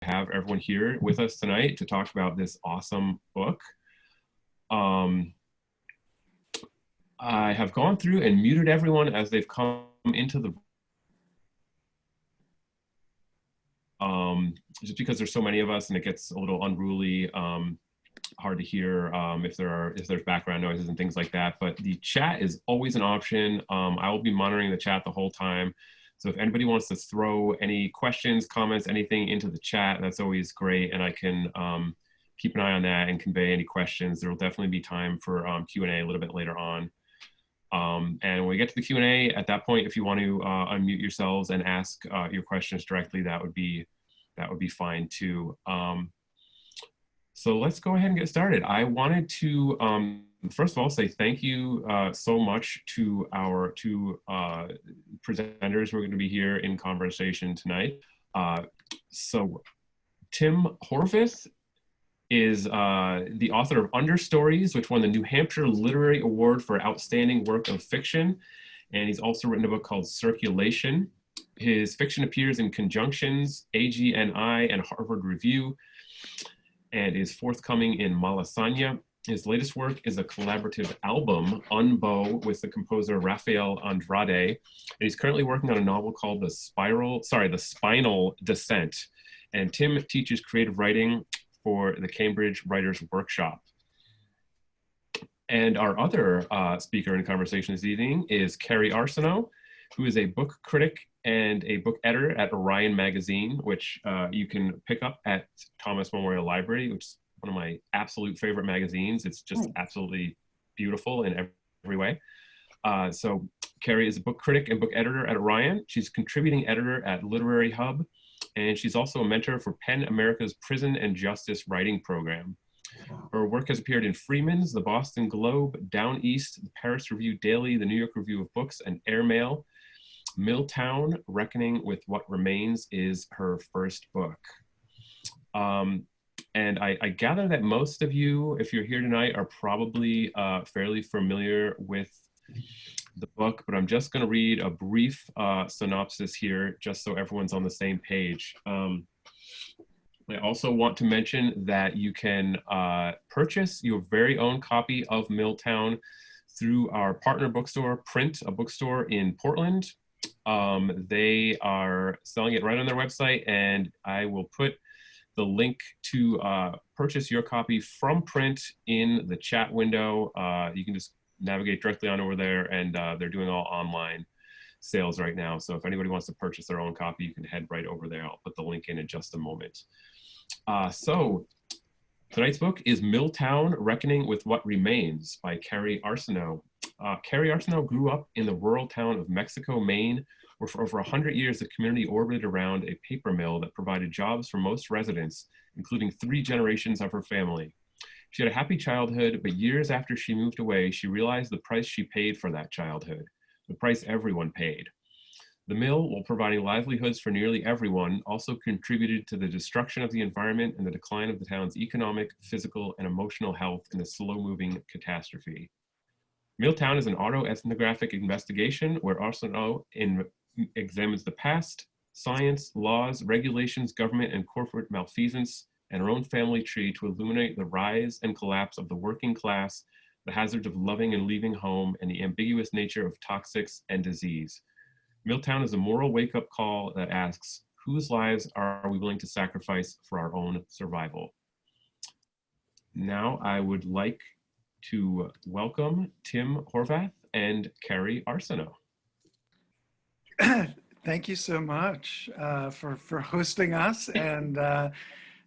have everyone here with us tonight to talk about this awesome book. I have gone through and muted everyone as they've come into the just because there's so many of us and it gets a little unruly, hard to hear if there's background noises and things like that. But the chat is always an option. I will be monitoring the chat the whole time. So if anybody wants to throw any questions, comments, anything into the chat, that's always great. And I can keep an eye on that and convey any questions. There will definitely be time for Q&A a little bit later on. And when we get to the Q&A, at that point, if you want to unmute yourselves and ask your questions directly, that would be fine too. So let's go ahead and get started. I wanted to, first of all, say thank you so much to our two presenters who are going to be here in conversation tonight. So Tim Horvath is the author of Understories, which won the New Hampshire Literary Award for Outstanding Work of Fiction. And he's also written a book called Circulation. His fiction appears in Conjunctions, AGNI, and Harvard Review, and is forthcoming in Malasanya. His latest work is a collaborative album, Unbow, with the composer Rafael Andrade. And he's currently working on a novel called The Spinal Descent. And Tim teaches creative writing for the Cambridge Writers Workshop. And our other speaker in conversation this evening is Keri Arsenault, who is a book critic and a book editor at Orion Magazine, which you can pick up at Thomas Memorial Library, which is one of my absolute favorite magazines. It's just absolutely beautiful in every way. So Keri is a book critic and book editor at Orion. She's contributing editor at Literary Hub, and she's also a mentor for PEN America's Prison and Justice Writing Program. Her work has appeared in Freeman's, the Boston Globe, Down East, the Paris Review Daily, the New York Review of Books, and Airmail. Milltown, Reckoning with What Remains is her first book. And I gather that most of you, if you're here tonight, are probably fairly familiar with the book, but I'm just going to read a brief synopsis here just so everyone's on the same page. I also want to mention that you can purchase your very own copy of Milltown through our partner bookstore, Print, a bookstore in Portland. They are selling it right on their website, and I will put the link to purchase your copy from Print in the chat window. You can just navigate directly on over there, and they're doing all online sales right now. So if anybody wants to purchase their own copy, you can head right over there. I'll put the link in just a moment. So tonight's book is Milltown, Reckoning with What Remains by Keri Arsenault. Keri Arsenault grew up in the rural town of Mexico, Maine, where for over 100 years the community orbited around a paper mill that provided jobs for most residents, including 3 generations of her family. She had a happy childhood, but years after she moved away, she realized the price she paid for that childhood, the price everyone paid. The mill, while providing livelihoods for nearly everyone, also contributed to the destruction of the environment and the decline of the town's economic, physical, and emotional health in a slow-moving catastrophe. Milltown is an autoethnographic investigation where Arsenault examines the past, science, laws, regulations, government, and corporate malfeasance, and her own family tree to illuminate the rise and collapse of the working class, the hazards of loving and leaving home, and the ambiguous nature of toxics and disease. Milltown is a moral wake-up call that asks, whose lives are we willing to sacrifice for our own survival? Now I would like to welcome Tim Horvath and Keri Arsenault. Thank you so much for hosting us, and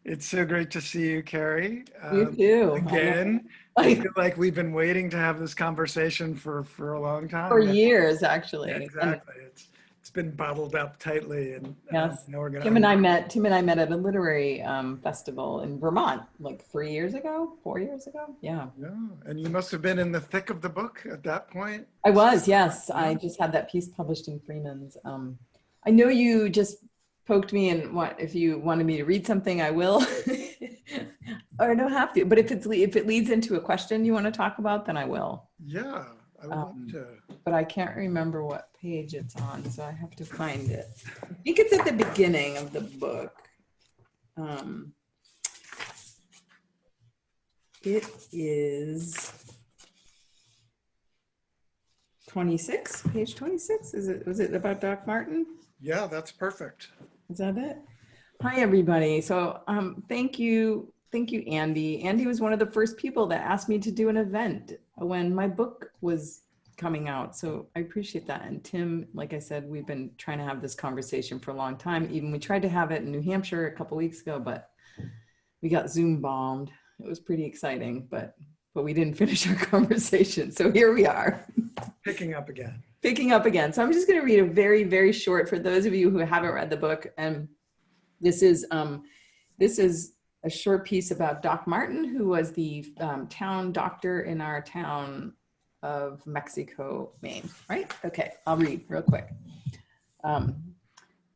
it's so great to see you, Keri. You too. Again, I feel like we've been waiting to have this conversation for a long time. For years, actually. Yeah, exactly. It's been bottled up tightly, and yes, now we're gonna. Tim and I met at a literary festival in Vermont like 4 years ago. Yeah. Yeah, and you must have been in the thick of the book at that point. I was, yes. I just had that piece published in Freeman's. I know you just poked me, and if you wanted me to read something, I will. Or I don't have to. But if it leads into a question you want to talk about, then I will. Yeah, I would love to. But I can't remember what page it's on, so I have to find it. I think it's at the beginning of the book. It is 26, page 26. Was it about Doc Martin? Yeah, that's perfect. Is that it? Hi, everybody. So thank you, Andy. Andy was one of the first people that asked me to do an event when my book was coming out. So I appreciate that. And Tim, like I said, we've been trying to have this conversation for a long time. Even we tried to have it in New Hampshire a couple weeks ago, but we got Zoom bombed. It was pretty exciting, but we didn't finish our conversation. So here we are. Picking up again. So I'm just going to read a very, very short, for those of you who haven't read the book. And this is a short piece about Doc Martin, who was the town doctor in our town of Mexico, Maine, right? Okay, I'll read real quick.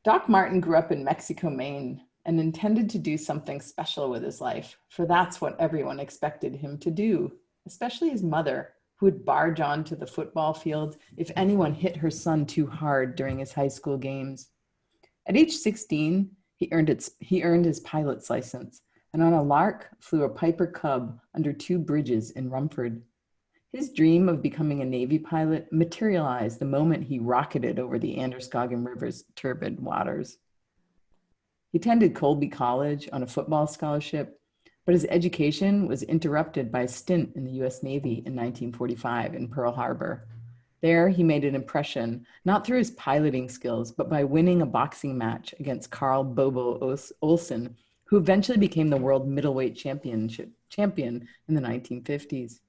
Doc Martin grew up in Mexico, Maine, and intended to do something special with his life, for that's what everyone expected him to do, especially his mother, who would barge onto the football field if anyone hit her son too hard during his high school games. At age 16, he earned his pilot's license, and on a lark flew a Piper Cub under 2 bridges in Rumford. His dream of becoming a Navy pilot materialized the moment he rocketed over the Androscoggin River's turbid waters. He attended Colby College on a football scholarship, but his education was interrupted by a stint in the U.S. Navy in 1945 in Pearl Harbor. There, he made an impression, not through his piloting skills, but by winning a boxing match against Carl Bobo Olsen, who eventually became the world middleweight champion in the 1950s.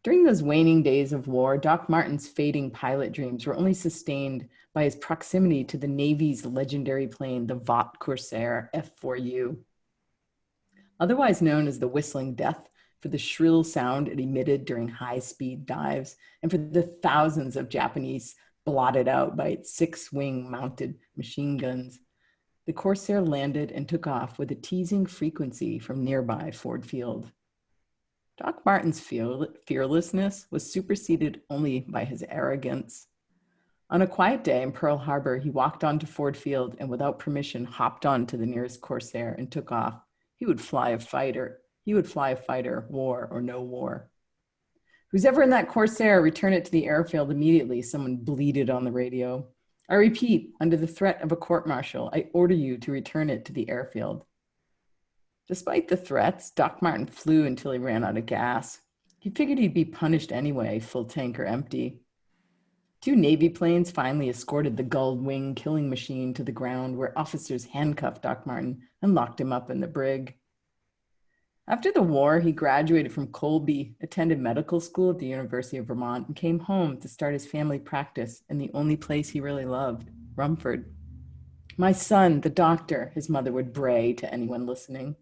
During those waning days of war, Doc Martin's fading pilot dreams were only sustained by his proximity to the Navy's legendary plane, the Vought Corsair F-4U. Otherwise known as the Whistling Death for the shrill sound it emitted during high-speed dives, and for the thousands of Japanese blotted out by its 6-wing mounted machine guns, the Corsair landed and took off with a teasing frequency from nearby Ford Field. Doc Martin's fearlessness was superseded only by his arrogance. On a quiet day in Pearl Harbor, he walked onto Ford Field and without permission hopped onto the nearest Corsair and took off. He would fly a fighter, war or no war. Who's ever in that Corsair, return it to the airfield immediately, someone bleated on the radio. I repeat, under the threat of a court-martial, I order you to return it to the airfield. Despite the threats, Doc Martin flew until he ran out of gas. He figured he'd be punished anyway, full tank or empty. 2 Navy planes finally escorted the gulled wing killing machine to the ground, where officers handcuffed Doc Martin and locked him up in the brig. After the war, he graduated from Colby, attended medical school at the University of Vermont, and came home to start his family practice in the only place he really loved, Rumford. My son, the doctor, his mother would bray to anyone listening.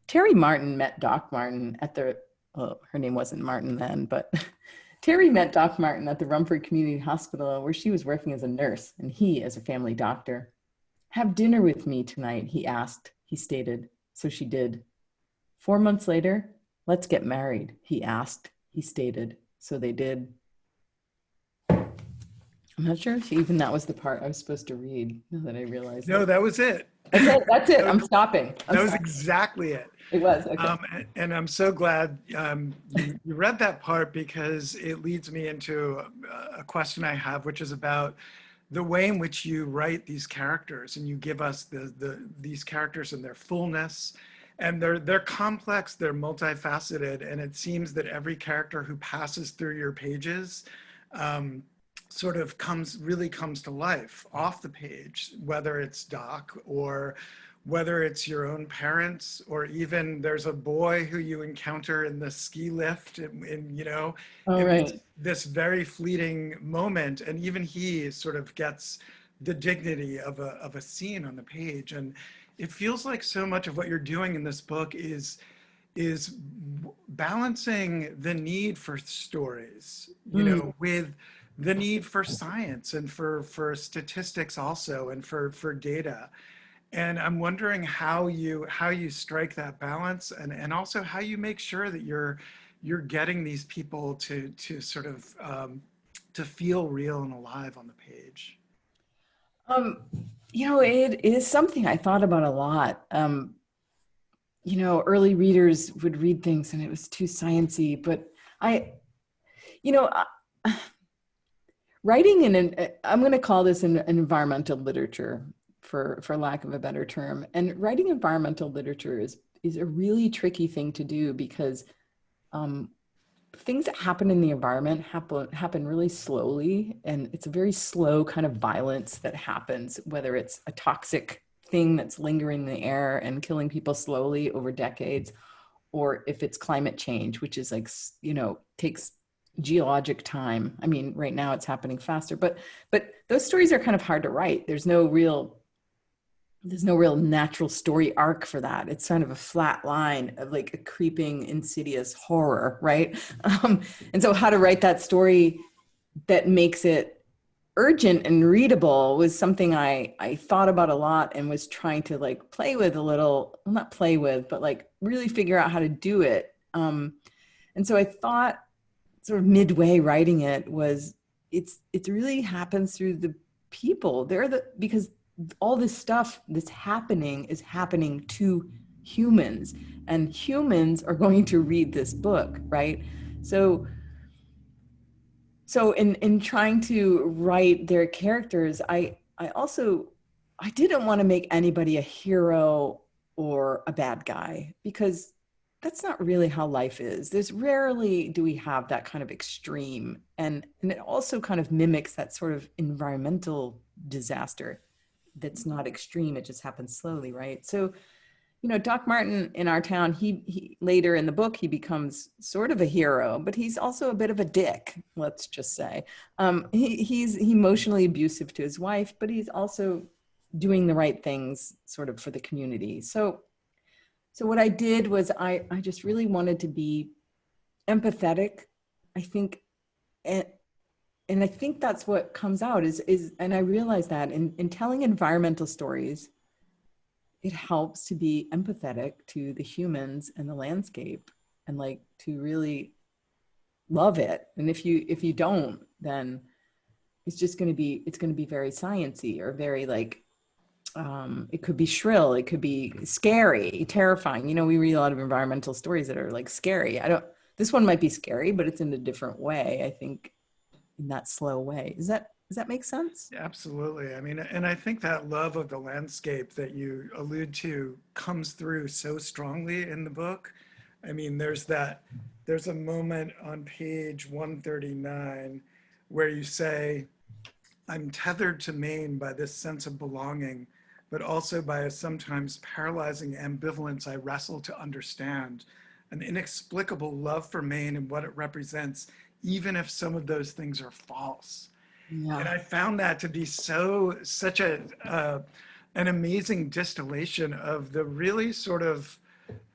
Terry Martin met Doc Martin at the, her name wasn't Martin then, but Terry met Doc Martin at the Rumford Community Hospital, where she was working as a nurse and he as a family doctor. Have dinner with me tonight, he asked, he stated. So she did. 4 months later, let's get married, he asked, he stated. So they did. I'm not sure if even that was the part I was supposed to read, now that I realized. No, that was it. Okay, that's it. I'm stopping. That was exactly it. It was, okay. And I'm so glad you read that part, because it leads me into a question I have, which is about the way in which you write these characters, and you give us these characters in their fullness. And they're complex, they're multifaceted, and it seems that every character who passes through your pages sort of really comes to life off the page, whether it's Doc or whether it's your own parents, or even there's a boy who you encounter in the ski lift in this very fleeting moment, and even he sort of gets the dignity of a scene on the page. And it feels like so much of what you're doing in this book is balancing the need for stories, you know, with the need for science and for statistics also, and for data. And I'm wondering how you strike that balance, and also how you make sure that you're getting these people to sort of to feel real and alive on the page. You know, it is something I thought about a lot. You know, early readers would read things and it was too sciencey, but I, you know, writing in I'm going to call this an environmental literature for lack of a better term. And writing environmental literature is a really tricky thing to do because things that happen in the environment happen really slowly, and it's a very slow kind of violence that happens, whether it's a toxic thing that's lingering in the air and killing people slowly over decades, or if it's climate change, which is like, you know, takes geologic time. I mean, right now it's happening faster, but those stories are kind of hard to write. There's no real natural story arc for that. It's kind of a flat line of like a creeping, insidious horror, right? And so how to write that story that makes it urgent and readable was something I thought about a lot and was trying to like play with a little, well, not play with, but like really figure out how to do it. And so I thought sort of midway writing it was, it really happens through the people. Because all this stuff that's happening is happening to humans, and humans are going to read this book, right? So in trying to write their characters, I didn't want to make anybody a hero or a bad guy, because that's not really how life is. There's rarely do we have that kind of extreme, and it also kind of mimics that sort of environmental disaster that's not extreme, it just happens slowly, right? So, you know, Doc Martin in our town, he later in the book, he becomes sort of a hero, but he's also a bit of a dick, let's just say. He's emotionally abusive to his wife, but he's also doing the right things sort of for the community. So what I did was I just really wanted to be empathetic, I think, and I think that's what comes out is, and I realized that in telling environmental stories, it helps to be empathetic to the humans and the landscape, and like to really love it. And if you don't, then it's going to be very sciencey, or very like, it could be shrill, it could be scary, terrifying. You know, we read a lot of environmental stories that are like scary. This one might be scary, but it's in a different way, I think, in that slow way. Does that make sense? Absolutely. I mean, and I think that love of the landscape that you allude to comes through so strongly in the book. I mean, there's a moment on page 139 where you say, "I'm tethered to Maine by this sense of belonging, but also by a sometimes paralyzing ambivalence I wrestle to understand, an inexplicable love for Maine and what it represents, even if some of those things are false." Yeah. And I found that to be such an amazing distillation of the really sort of,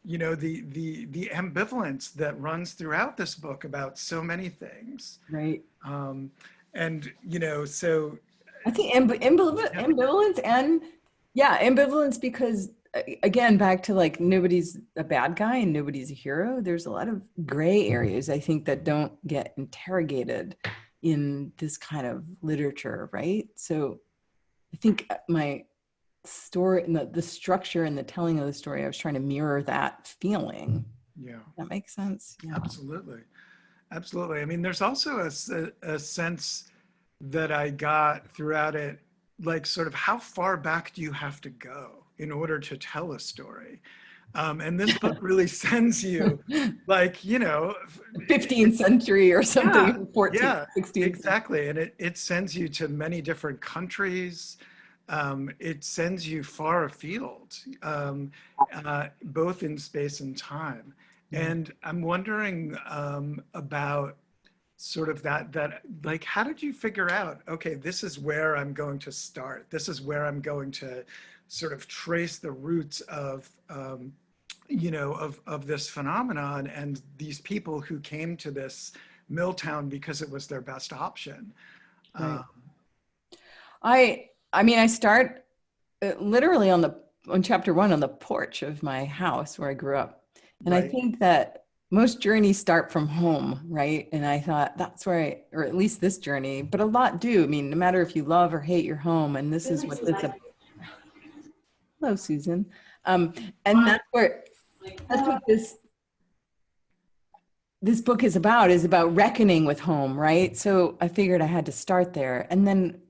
you know, the ambivalence that runs throughout this book about so many things. Right. And, you know, so I think ambivalence, and ambivalence, because again, back to like, nobody's a bad guy and nobody's a hero. There's a lot of gray areas, I think, that don't get interrogated in this kind of literature, right? So I think my story and the structure and the telling of the story, I was trying to mirror that feeling. Yeah. That makes sense. Yeah. Absolutely. Absolutely. I mean, there's also a sense that I got throughout it, like sort of how far back do you have to go in order to tell a story? And this book really sends you like, you know, 15th century or something, yeah, 14th, yeah, 16th. exactly. And it sends you to many different countries. It sends you far afield, both in space and time. And I'm wondering about sort of that, like, how did you figure out, okay, this is where I'm going to start. This is where I'm going to sort of trace the roots of, you know, of this phenomenon and these people who came to this Milltown because it was their best option. Right. I mean, I start literally on chapter 1 on the porch of my house where I grew up. And right. I think that most journeys start from home, right? And I thought that's where or at least this journey, but a lot do. I mean, no matter if you love or hate your home, and this is what it's Hello, Susan. And that's what this book is about reckoning with home, right? So I figured I had to start there. And then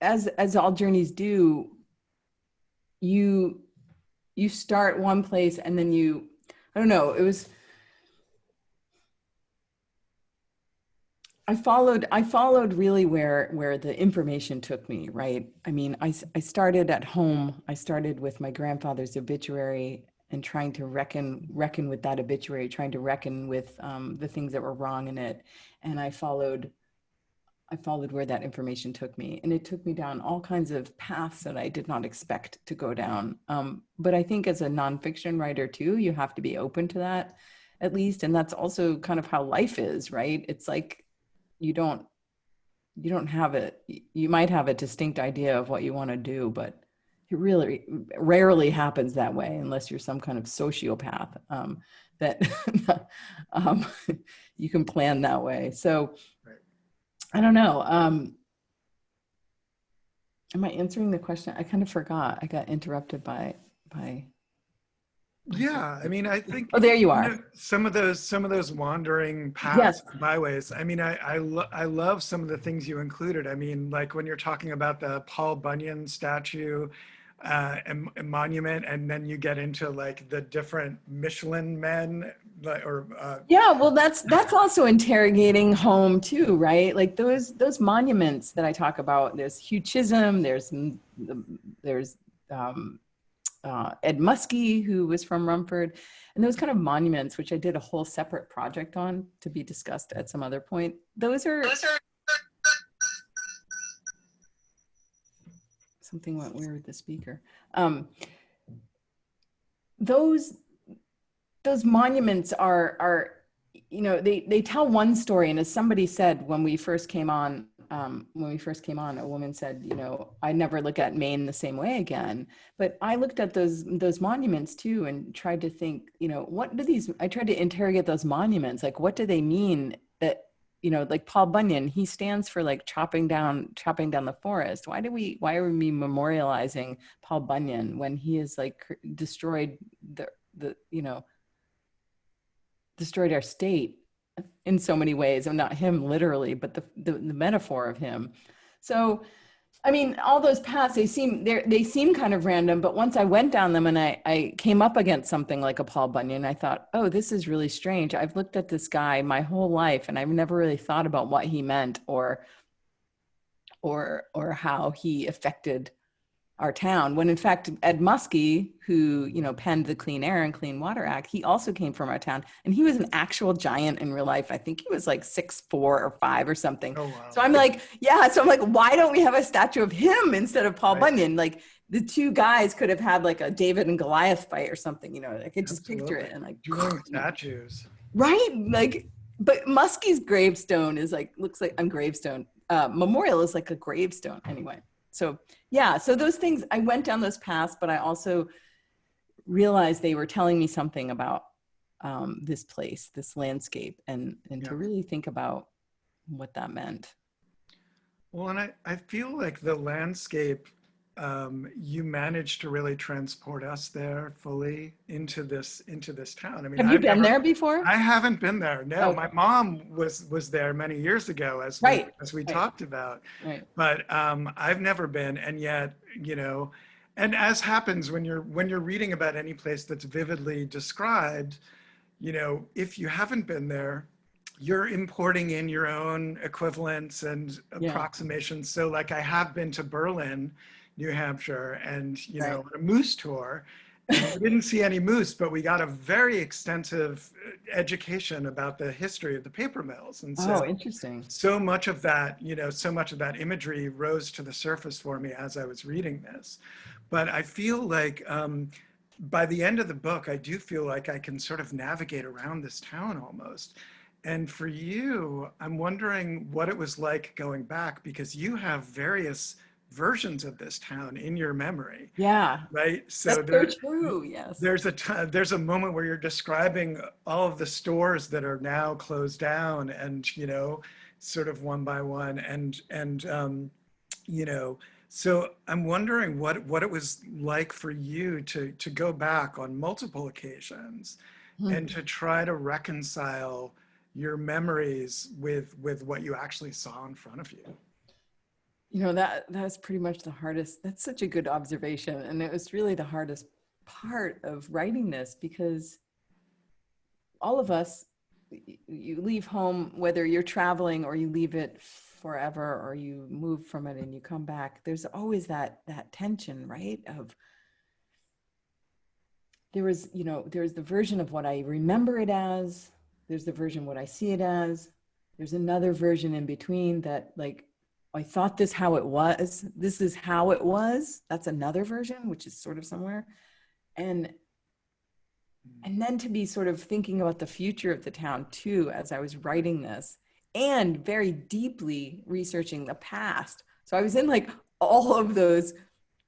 as all journeys do, you start one place and then I don't know, I followed really where the information took me, right? I mean, I started at home. I started with my grandfather's obituary and trying to reckon with that obituary, trying to reckon with the things that were wrong in it. And I followed where that information took me. And it took me down all kinds of paths that I did not expect to go down. But I think as a nonfiction writer too, you have to be open to that at least. And that's also kind of how life is, right? It's like, you don't have it. You might have a distinct idea of what you want to do, but it really rarely happens that way unless you're some kind of sociopath that you can plan that way. So Right. I don't know. Am I answering the question? I kind of forgot. I got interrupted by. Yeah, I mean, I think Oh, there you are. some of those wandering paths, Yes. byways. I mean, I love some of the things you included. I mean, like when you're talking about the Paul Bunyan statue and monument, and then you get into like the different Michelin men, Yeah, well, that's also interrogating home too, right? Like those monuments that I talk about. There's Hugh Chisholm. There's Ed Muskie, who was from Rumford, and those kind of monuments, which I did a whole separate project on to be discussed at some other point. Those are something went weird with the speaker. Those monuments are they tell one story, and as somebody said when we first came on, a woman said, I never look at Maine the same way again. But I looked at those monuments too and tried to think, I tried to interrogate those monuments. Like, what do they mean that, like Paul Bunyan, he stands for like chopping down the forest. Why are we memorializing Paul Bunyan when he has like destroyed destroyed our state in so many ways, and not him literally, but the metaphor of him. So, I mean, all those paths, they seem kind of random, but once I went down them and I came up against something like a Paul Bunyan, I thought, oh, this is really strange. I've looked at this guy my whole life and I've never really thought about what he meant or how he affected our town, when in fact Ed Muskie, who penned the Clean Air and Clean Water Act, he also came from our town, and he was an actual giant in real life. I think he was like 6'4" or 5 or something. Oh, wow. So I'm like, why don't we have a statue of him instead of Paul Bunyan? Like the two guys could have had like a David and Goliath fight or something. I could just picture it and like doing statues, right? Like, but Muskie's gravestone is like looks like gravestone. Memorial is like a gravestone anyway. So yeah, so those things, I went down those paths, but I also realized they were telling me something about this place, this landscape, and to really think about what that meant. Well, and I feel like the landscape, you managed to really transport us there fully into this town. I mean, have you been there before? I haven't been there. No, okay. My mom was there many years ago, as we talked about. Right. But I've never been, and yet, and as happens when you're reading about any place that's vividly described, if you haven't been there, you're importing in your own equivalents and approximations. So like I have been to Berlin, New Hampshire, and on a moose tour, and we didn't see any moose, but we got a very extensive education about the history of the paper mills. And so, interesting. So much of that, so much of that imagery rose to the surface for me as I was reading this. But I feel like by the end of the book, I do feel like I can sort of navigate around this town almost. And for you, I'm wondering what it was like going back, because you have various versions of this town in your memory. Yeah. Right. So that's true. Yes. There's a moment where you're describing all of the stores that are now closed down, and sort of one by one, and So I'm wondering what it was like for you to go back on multiple occasions Hmm. and to try to reconcile your memories with what you actually saw in front of you. You know, that's pretty much the hardest. That's such a good observation. And it was really the hardest part of writing this, because all of us, you leave home, whether you're traveling or you leave it forever or you move from it and you come back, there's always that tension, right? Of there's the version of what I remember it as, there's the version what I see it as, there's another version in between that, like, I thought this how it was, this is how it was, that's another version, which is sort of somewhere. And then to be sort of thinking about the future of the town too, as I was writing this, and very deeply researching the past. So I was in like all of those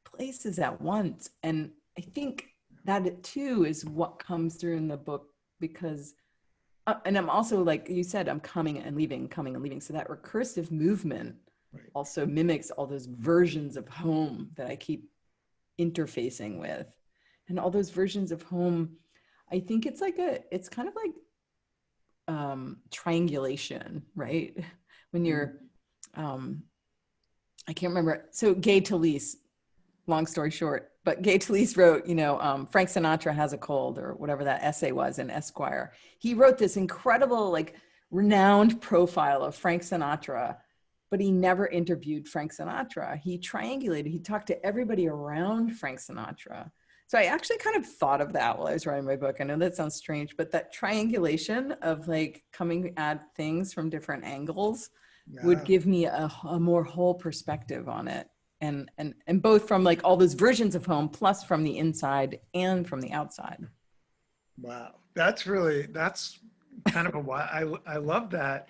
places at once. And I think that too is what comes through in the book, because, and I'm also, like you said, I'm coming and leaving, coming and leaving. So that recursive movement also mimics all those versions of home that I keep interfacing with. And all those versions of home, I think it's kind of like triangulation, right? When you're, I can't remember. So Gay Talese, long story short, but Gay Talese wrote, Frank Sinatra Has a Cold, or whatever that essay was in Esquire. He wrote this incredible, like, renowned profile of Frank Sinatra, but he never interviewed Frank Sinatra. He triangulated, he talked to everybody around Frank Sinatra. So I actually kind of thought of that while I was writing my book. I know that sounds strange, but that triangulation of, like, coming at things from different angles would give me a more whole perspective on it. And both from, like, all those versions of home, plus from the inside and from the outside. Wow. That's kind of I love that.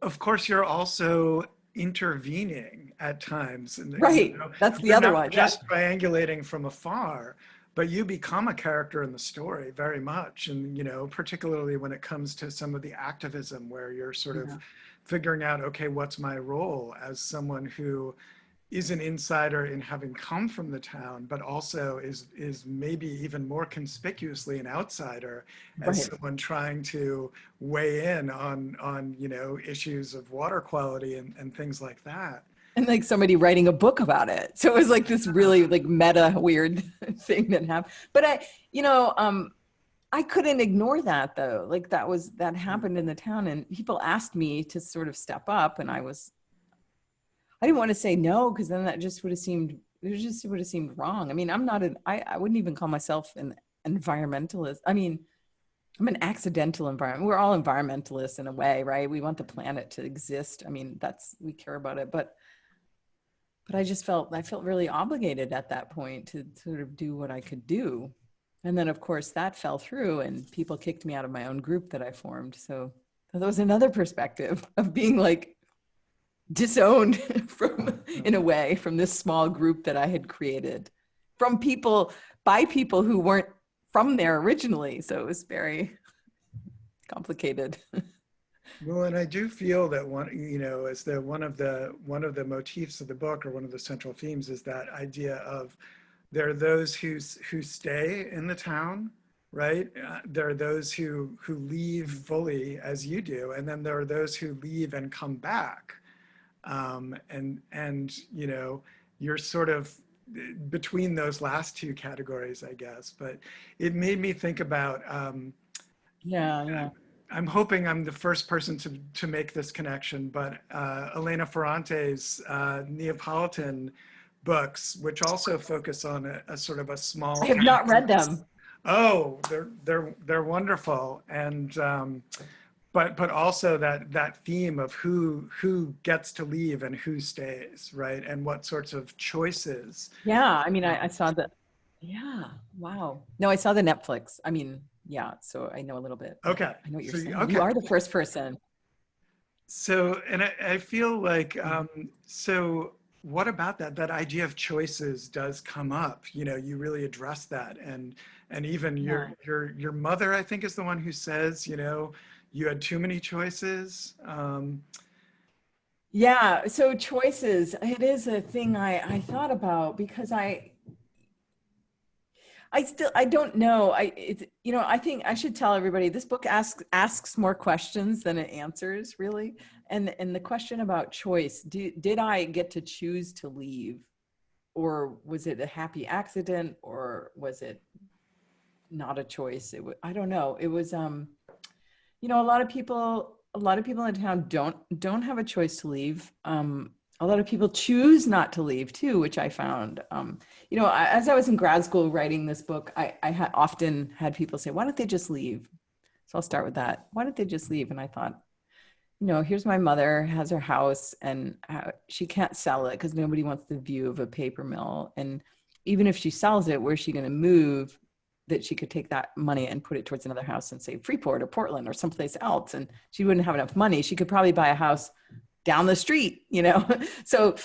Of course, you're also intervening at times. And, right. That's the other one. Just triangulating from afar, but you become a character in the story very much. And, particularly when it comes to some of the activism where you're sort of figuring out, okay, what's my role as someone who is an insider in having come from the town, but also is maybe even more conspicuously an outsider as someone trying to weigh in on issues of water quality and things like that. And, like, somebody writing a book about it. So it was like this really, like, meta weird thing that happened. But I couldn't ignore that, though. Like, that happened in the town, and people asked me to sort of step up, and I didn't want to say no, because then it just would have seemed wrong. I mean, I wouldn't even call myself an environmentalist. I mean, I'm an accidental environment. We're all environmentalists in a way, right? We want the planet to exist. I mean, we care about it, but I felt really obligated at that point to sort of do what I could do. And then, of course, that fell through, and people kicked me out of my own group that I formed. So that was another perspective of being, like, disowned in a way, from this small group that I had created by people who weren't from there originally. So it was very complicated. Well, and I do feel that one of the motifs of the book, or one of the central themes, is that idea of there are those who stay in the town, right? There are those who leave fully, as you do, and then there are those who leave and come back. You're sort of between those last two categories, I guess. But it made me think about, I'm hoping I'm the first person to make this connection, but Elena Ferrante's Neapolitan books, which also focus on a sort of a small. I have not read them. Oh, they're wonderful. And but also that theme of who gets to leave and who stays, right? And what sorts of choices. Yeah, I mean, I saw the, yeah, wow. No, I saw the Netflix. I mean, yeah, so I know a little bit. Okay. I know what you're saying. Okay. You are the first person. So, and I feel like, so what about that idea of choices does come up, you really address that. And even your mother, I think, is the one who says, you had too many choices. Yeah, so choices, it is a thing I thought about because I don't know. I think I should tell everybody this book asks more questions than it answers, really. And the question about choice, did I get to choose to leave, or was it a happy accident, or was it not a choice? I don't know. It was a lot of people in town don't have a choice to leave. A lot of people choose not to leave too, which I found. As I was in grad school writing this book, I had often had people say, "Why don't they just leave?" So I'll start with that. Why don't they just leave? And I thought, here's my mother has her house, and she can't sell it because nobody wants the view of a paper mill. And even if she sells it, where's she going to move that she could take that money and put it towards another house and say Freeport or Portland or someplace else? And she wouldn't have enough money. She could probably buy a house down the street, So,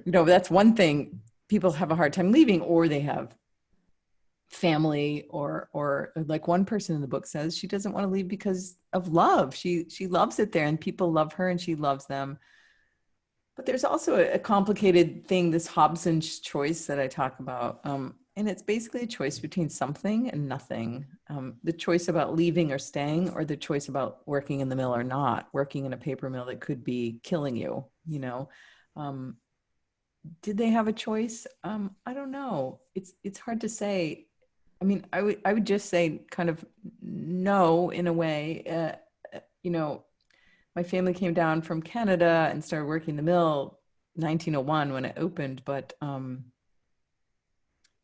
that's one thing. People have a hard time leaving, or they have family, or like one person in the book says she doesn't want to leave because of love. She loves it there, and people love her, and she loves them. But there's also a complicated thing, this Hobson's choice that I talk about. And it's basically a choice between something and nothing. The choice about leaving or staying, or the choice about working in the mill or not, working in a paper mill that could be killing you, Did they have a choice? I don't know. It's hard to say. I mean, I would just say kind of no, in a way. My family came down from Canada and started working the mill 1901 when it opened. But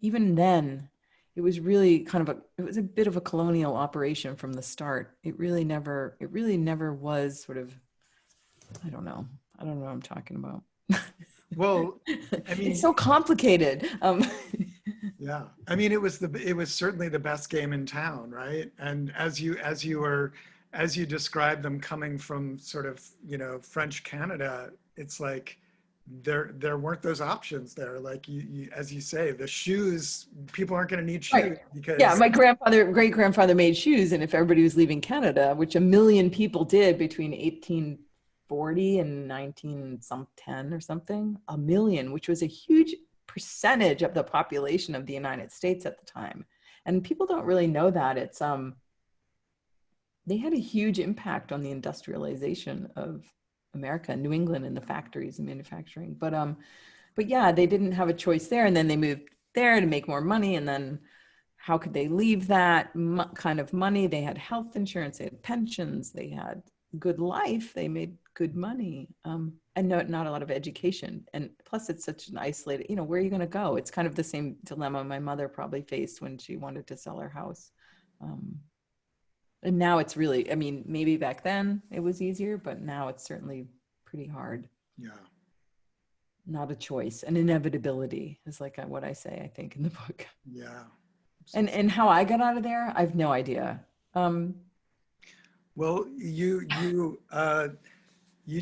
even then, it was really it was a bit of a colonial operation from the start. It really never was sort of, I don't know what I'm talking about. Well, I mean, it's so complicated. Yeah, I mean, it was certainly the best game in town, right? And as you described them coming from sort of, French Canada, it's like there weren't those options there. Like as you say, the shoes, people aren't going to need shoes, Right. because Yeah, my great grandfather made shoes, and if everybody was leaving Canada, which 1 million people did between 1840 and 1910 or something, 1 million, which was a huge percentage of the population of the United States at the time. And people don't really know that. It's they had a huge impact on the industrialization of America, New England, and the factories and manufacturing. But yeah, they didn't have a choice there, and then they moved there to make more money. And then how could they leave that kind of money? They had health insurance, they had pensions, they had good life, they made good money, and not a lot of education. And plus, it's such an isolated, where are you going to go? It's kind of the same dilemma my mother probably faced when she wanted to sell her house. And now it's really, I mean, maybe back then it was easier, but now it's certainly pretty hard. Yeah. Not a choice, an inevitability is like what I say, I think, in the book. Yeah. And how I got out of there, I have no idea. Well, you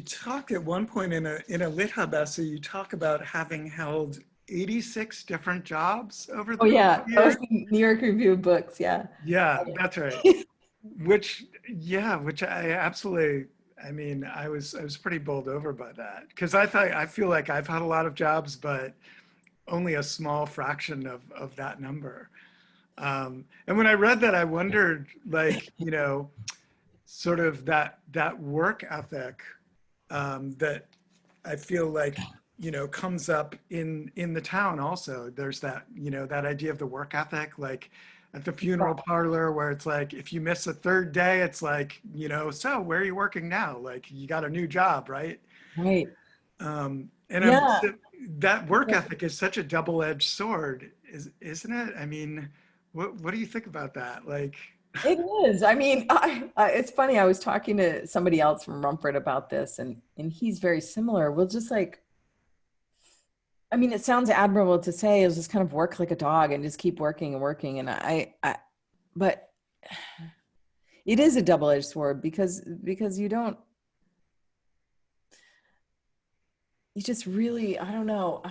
talked at one point in a Lit Hub essay, you talk about having held 86 different jobs over the yeah, years. that was the New York Review of Books. Yeah. Yeah, that's right. which I absolutely, I mean, I was pretty bowled over by that, because I feel like I've had a lot of jobs, but only a small fraction of that number. And when I read that, I wondered, like, sort of that work ethic that I feel like, comes up in the town also. There's that, that idea of the work ethic, like at the funeral parlor, where it's like, if you miss a third day, it's like, so where are you working now? Like, you got a new job, right? Right. And Yeah. that work ethic is such a double-edged sword, isn't it? I mean, what do you think about that? Like, It is. I mean, it's funny. I was talking to somebody else from Rumford about this, and he's very similar. We'll just like, I mean, it sounds admirable to say is just kind of work like a dog and just keep working and working. And but it is a double-edged sword because you just really, I don't know.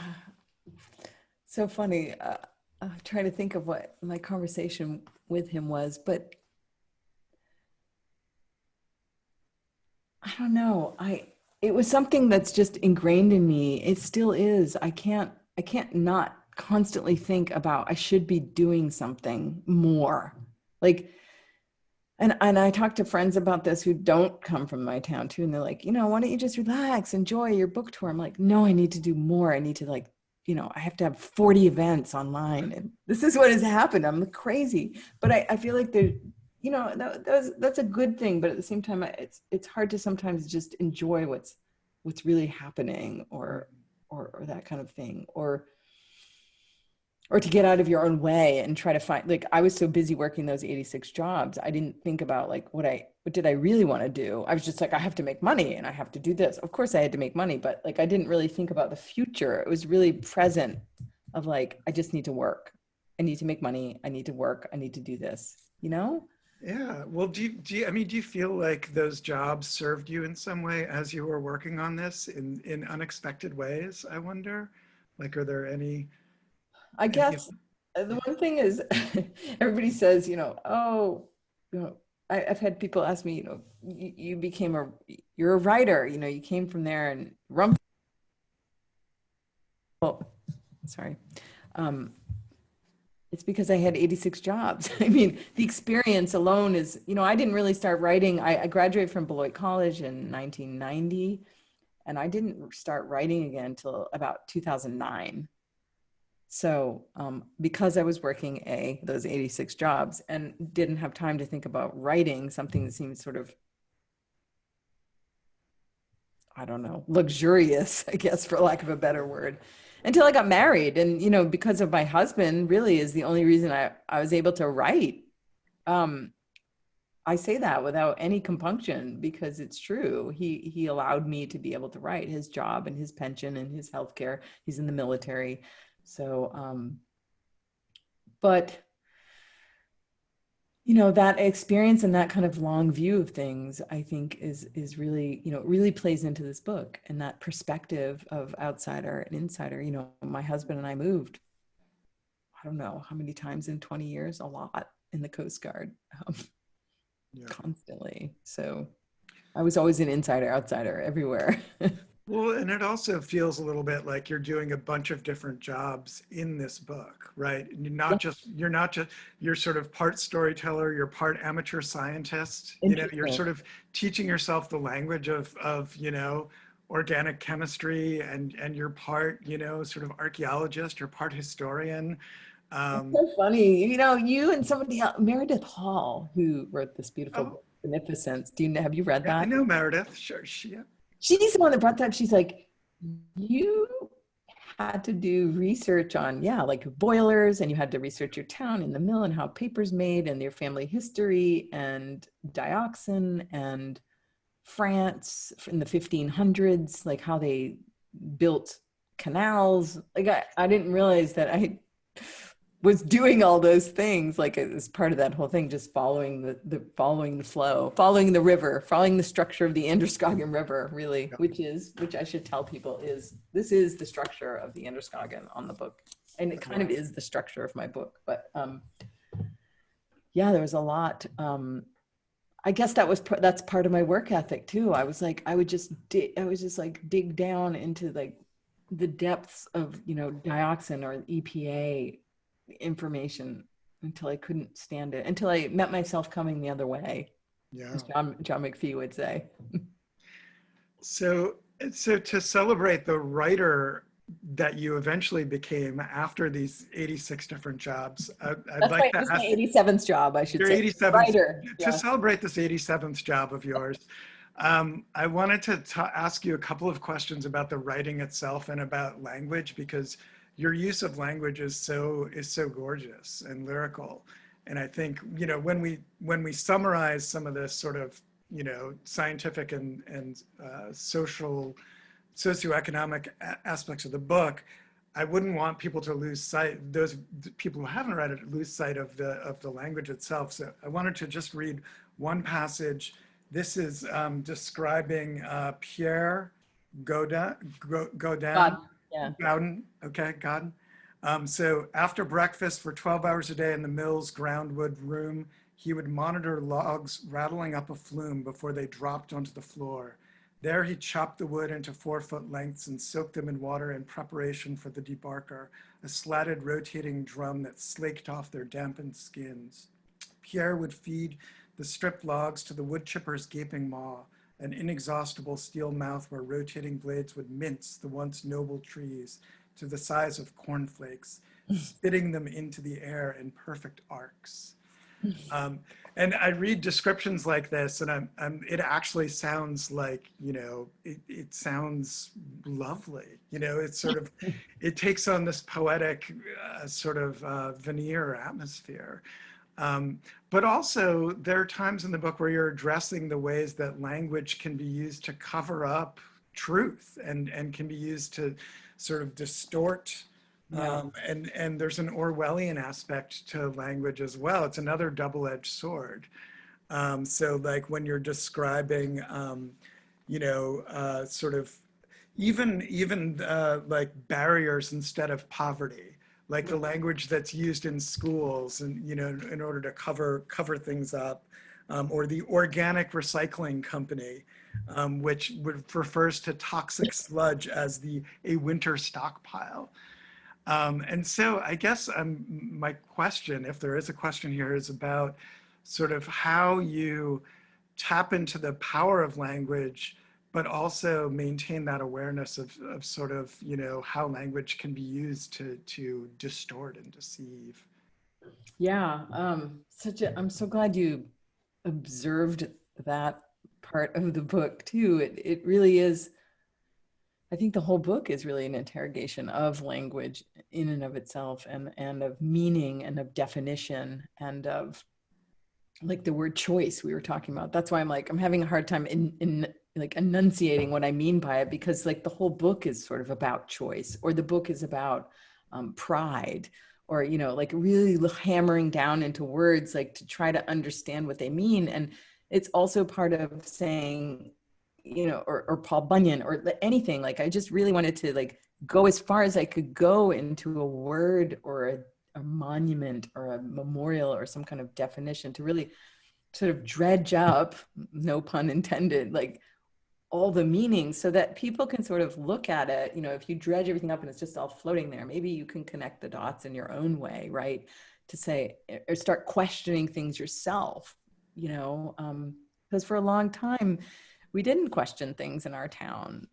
So funny. I'm trying to think of what my conversation with him was, but I don't know. it was something that's just ingrained in me. It still is. I can't not constantly think about I should be doing something more. Like, and I talk to friends about this who don't come from my town too. And they're like, why don't you just relax, enjoy your book tour? I'm like, no, I need to do more. I need to like, I have to have 40 events online. And this is what has happened. I'm crazy. But I feel like there, that's a good thing. But at the same time, it's hard to sometimes just enjoy what's really happening or that kind of thing. Or to get out of your own way and try to find, like, I was so busy working those 86 jobs. I didn't think about like, what did I really want to do? I was just like, I have to make money and I have to do this. Of course I had to make money, but like, I didn't really think about the future. It was really present of like, I just need to work. I need to make money. I need to work. I need to do this, Yeah. Well, do you feel like those jobs served you in some way as you were working on this in unexpected ways? I wonder, like, are there any? I guess the one thing is everybody says, I've had people ask me, you're a writer, you came from there and sorry. It's because I had 86 jobs. I mean, the experience alone is, I didn't really start writing. I graduated from Beloit College in 1990, and I didn't start writing again until about 2009. So because I was working those 86 jobs and didn't have time to think about writing something that seemed sort of, I don't know, luxurious, I guess, for lack of a better word, until I got married. And, because of my husband really is the only reason I was able to write. I say that without any compunction because it's true. He allowed me to be able to write. His job and his pension and his healthcare, he's in the military. So, but, that experience and that kind of long view of things, I think is really, really plays into this book, and that perspective of outsider and insider. My husband and I moved, I don't know how many times in 20 years, a lot, in the Coast Guard, constantly. So I was always an insider, outsider everywhere. Well, and it also feels a little bit like you're doing a bunch of different jobs in this book, right? And you're sort of part storyteller, you're part amateur scientist, you're sort of teaching yourself the language of organic chemistry, and you're part, sort of archaeologist, you're part historian. It's so funny, you and somebody else, Meredith Hall, who wrote this beautiful book, Beneficence. Have you read that? I know Meredith, sure, She's the one that brought that. She's like, you had to do research on, like boilers, and you had to research your town and the mill and how paper's made and your family history and dioxin and France in the 1500s, like how they built canals. Like I didn't realize that I was doing all those things, like as part of that whole thing, just following the flow, following the river, following the structure of the Androscoggin River, really, which I should tell people this is the structure of the Androscoggin on the book. And it kind of is the structure of my book, but there was a lot. I guess that's part of my work ethic too. I was like, I would just dig down into like the depths of, dioxin or EPA information until I couldn't stand it, until I met myself coming the other way. As John McPhee would say. So to celebrate the writer that you eventually became after these 86 different jobs, I'd like to ask, my 87th job, I should say. 87th, writer. To celebrate this 87th job of yours, I wanted to ask you a couple of questions about the writing itself and about language, because your use of language is so gorgeous and lyrical. And I think, when we summarize some of this sort of, scientific and socioeconomic aspects of the book, I wouldn't want people to lose sight, those people who haven't read it, lose sight of the language itself. So I wanted to just read one passage. This is describing Pierre Gaudin. Gaudin, okay, Gaudin. So after breakfast for 12 hours a day in the mill's groundwood room, he would monitor logs rattling up a flume before they dropped onto the floor. There he chopped the wood into 4-foot lengths and soaked them in water in preparation for the debarker, a slatted rotating drum that slaked off their dampened skins. Pierre would feed the stripped logs to the wood chipper's gaping maw, an inexhaustible steel mouth where rotating blades would mince the once noble trees to the size of cornflakes, spitting them into the air in perfect arcs. And I read descriptions like this, and it actually sounds like, it sounds lovely. It's sort of, it takes on this poetic sort of veneer atmosphere. But also there are times in the book where you're addressing the ways that language can be used to cover up truth and can be used to sort of distort. Yeah. And there's an Orwellian aspect to language as well. It's another double-edged sword. So like when you're describing, sort of even like barriers instead of poverty, like the language that's used in schools and, in order to cover things up, or the organic recycling company, which refers to toxic sludge as a winter stockpile. And so I guess my question, if there is a question here, is about sort of how you tap into the power of language, but also maintain that awareness of sort of, how language can be used to distort and deceive. Yeah, I'm so glad you observed that part of the book too. It really is. I think the whole book is really an interrogation of language in and of itself, and of meaning and of definition and of like the word choice we were talking about. That's why I'm having a hard time in like enunciating what I mean by it, because like the whole book is sort of about choice, or the book is about pride, or, like really hammering down into words, like to try to understand what they mean. And it's also part of saying, or Paul Bunyan or anything. Like, I just really wanted to like go as far as I could go into a word or a monument or a memorial or some kind of definition to really sort of dredge up, no pun intended, like all the meanings, so that people can sort of look at it. If you dredge everything up and it's just all floating there, maybe you can connect the dots in your own way, right? To say, or start questioning things yourself, because for a long time, we didn't question things in our town.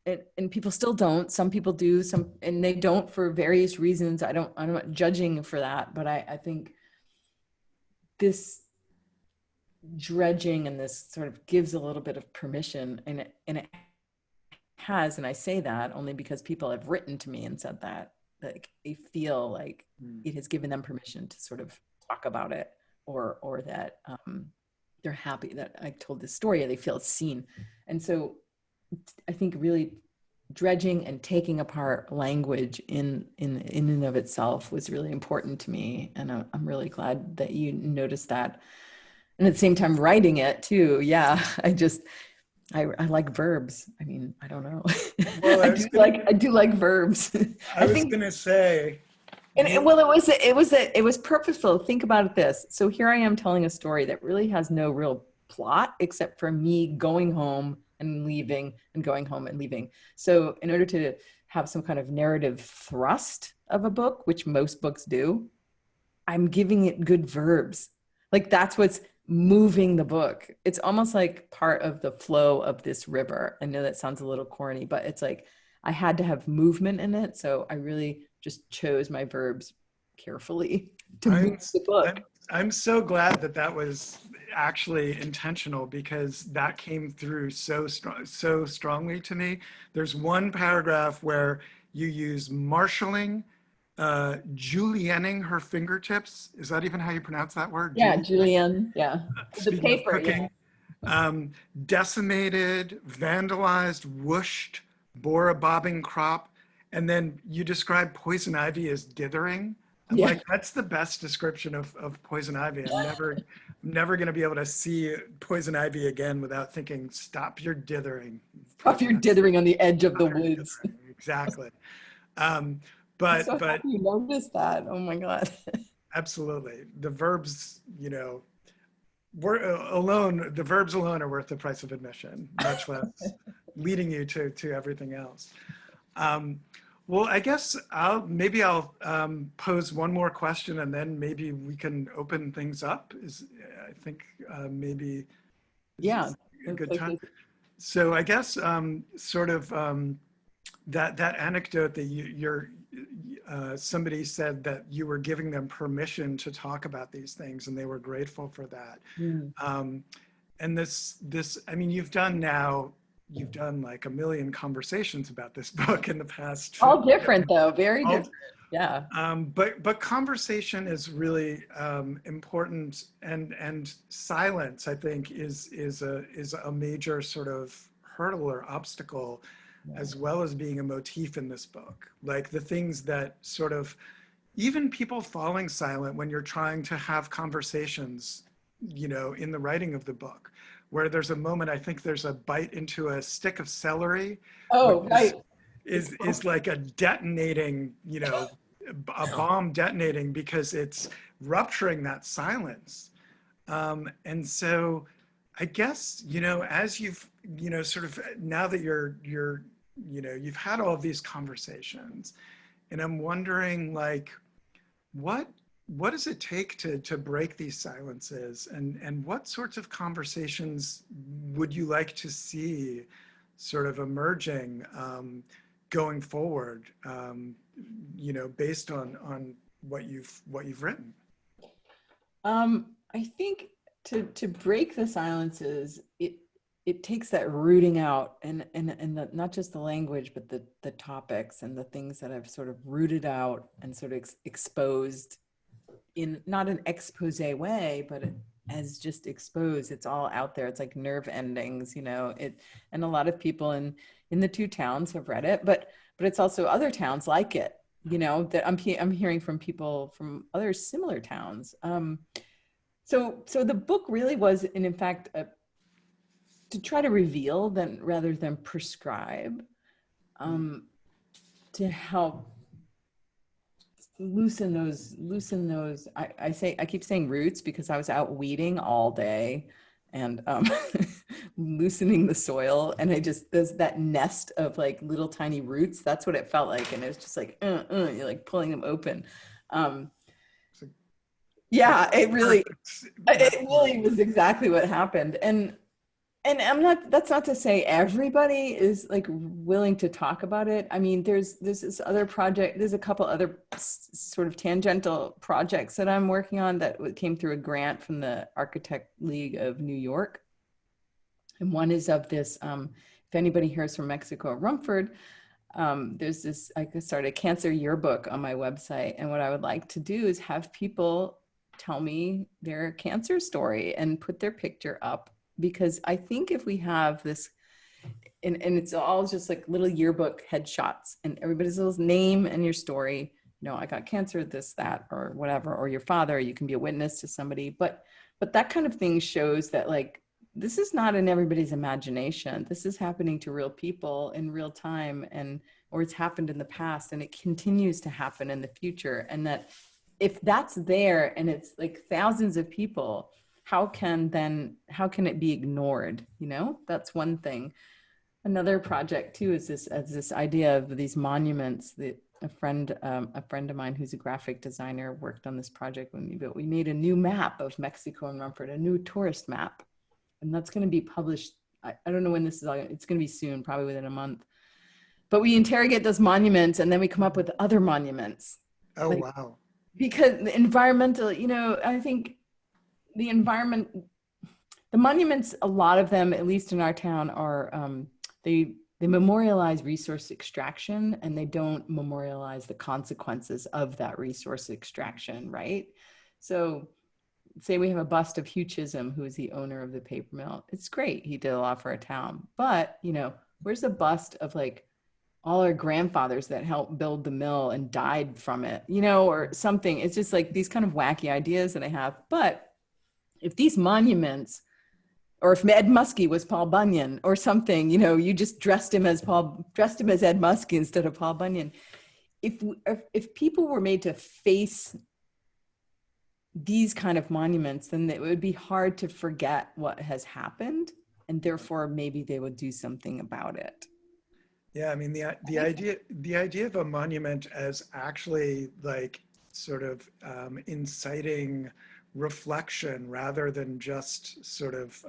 And people still don't. Some people do, and they don't for various reasons. I'm not judging for that, but I think this dredging and this sort of gives a little bit of permission, and it has, and I say that only because people have written to me and said that, like, they feel like it has given them permission to sort of talk about it, or that they're happy that I told this story, and they feel it's seen. And so I think really dredging and taking apart language in and of itself was really important to me. And I'm really glad that you noticed that. And at the same time, writing it too. Yeah, I like verbs. I mean, I don't know. Well, I do like verbs. I was going to say. And well, it was purposeful. Think about this. So here I am telling a story that really has no real plot except for me going home and leaving and going home and leaving. So in order to have some kind of narrative thrust of a book, which most books do, I'm giving it good verbs. Like, that's what's moving the book. It's almost like part of the flow of this river. I know that sounds a little corny, but it's like I had to have movement in it. So I really just chose my verbs carefully to move the book. I'm so glad that was actually intentional, because that came through so strongly to me. There's one paragraph where you use marshalling, julienning her fingertips. Is that even how you pronounce that word? Yeah, julienne. Yeah. The paper. Cooking, yeah. Decimated, vandalized, whooshed, bore a bobbing crop. And then you describe poison ivy as dithering. I'm like, that's the best description of poison ivy. I'm never going to be able to see poison ivy again without thinking, stop your dithering. Stop your dithering on the edge of the woods. Exactly. But you noticed that. Oh my God. Absolutely. The verbs, the verbs alone are worth the price of admission, much less leading you to everything else. Well, I guess I'll pose one more question, and then maybe we can open things up. I think maybe Yeah, a good like time. So I guess that anecdote that somebody said that you were giving them permission to talk about these things, and they were grateful for that. And I mean, you've done like 1 million conversations about this book in the past. All different though, very different. Yeah. But conversation is really important, and silence, I think, is a major sort of hurdle or obstacle, as well as being a motif in this book. Like the things that sort of, even people falling silent when you're trying to have conversations, in the writing of the book, where there's a moment, I think there's a bite into a stick of celery. Oh, right. Is like a detonating, a bomb detonating, because it's rupturing that silence. And so I guess, as you've, sort of, now that you've had all of these conversations, and I'm wondering, like, what does it take to break these silences, and what sorts of conversations would you like to see sort of emerging going forward, based on what you've written? I think to break the silences, it takes that rooting out and not just the language, but the topics and the things that I've sort of rooted out and sort of exposed in not an expose way, but as just exposed. It's all out there. It's like nerve endings, and a lot of people in the 2 towns have read it, but it's also other towns like it, that I'm hearing from people from other similar towns. So the book really was, in fact, to try to reveal rather than prescribe, to help loosen those. I keep saying roots because I was out weeding all day and loosening the soil, and there's that nest of like little tiny roots. That's what it felt like, and it was just like you're like pulling them open. Yeah, it really was exactly what happened. And that's not to say everybody is like willing to talk about it. I mean, there's this other project, there's a couple other sort of tangential projects that I'm working on that came through a grant from the Architect League of New York. And one is of this, if anybody hears from Mexico or Rumford, there's this, I could start a cancer yearbook on my website. And what I would like to do is have people tell me their cancer story and put their picture up. Because I think if we have this, and it's all just like little yearbook headshots and everybody's little name and your story, I got cancer, this, that, or whatever, or your father, you can be a witness to somebody. But that kind of thing shows that like, this is not in everybody's imagination. This is happening to real people in real time, or it's happened in the past, and it continues to happen in the future. And that if that's there and it's like thousands of people, how can it be ignored? That's one thing. Another project too is this idea of these monuments that a friend of mine who's a graphic designer worked on this project when we made a new map of Mexico and Rumford, a new tourist map, and that's going to be published. I don't know when this is all. It's going to be soon, probably within a month. But we interrogate those monuments, and then we come up with other monuments. Oh, wow! Because the environmental, I think. The environment, the monuments, a lot of them, at least in our town, are they memorialize resource extraction, and they don't memorialize the consequences of that resource extraction, right? So say we have a bust of Hugh Chisholm, who is the owner of the paper mill. It's great. He did a lot for our town. But, where's the bust of like all our grandfathers that helped build the mill and died from it, or something? It's just like these kind of wacky ideas that I have. But if these monuments, or if Ed Muskie was Paul Bunyan or something, you just dressed him as Ed Muskie instead of Paul Bunyan. If people were made to face these kind of monuments, then it would be hard to forget what has happened, and therefore maybe they would do something about it. Yeah, I mean, the idea of a monument as actually like sort of inciting reflection rather than just sort of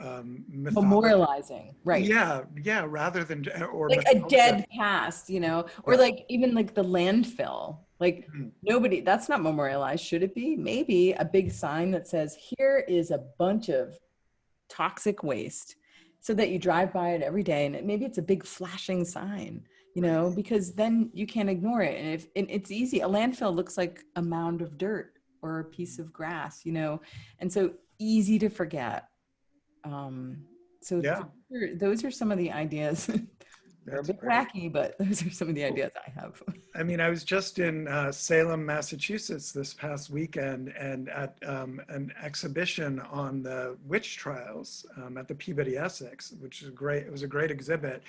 mythology. Memorializing, right? Yeah, yeah, rather than or Like a mythology. dead past, you know, or Yeah. like even like the landfill. Like Mhm. nobody, that's not memorialized. Should it be? Maybe a big sign that says, here is a bunch of toxic waste, so that you drive by it every day, and maybe it's a big flashing sign, you Right. know, because then you can't ignore it. And if and it's easy, a landfill looks like a mound of dirt or a piece of grass, you know, and so easy to forget. um so Yeah, those are some of the ideas. They're a that's bit great. wacky, but those are some of the ideas I have. I mean, I was just in Salem, Massachusetts this past weekend and at an exhibition on the witch trials at the Peabody Essex, which is great. It was a great exhibit,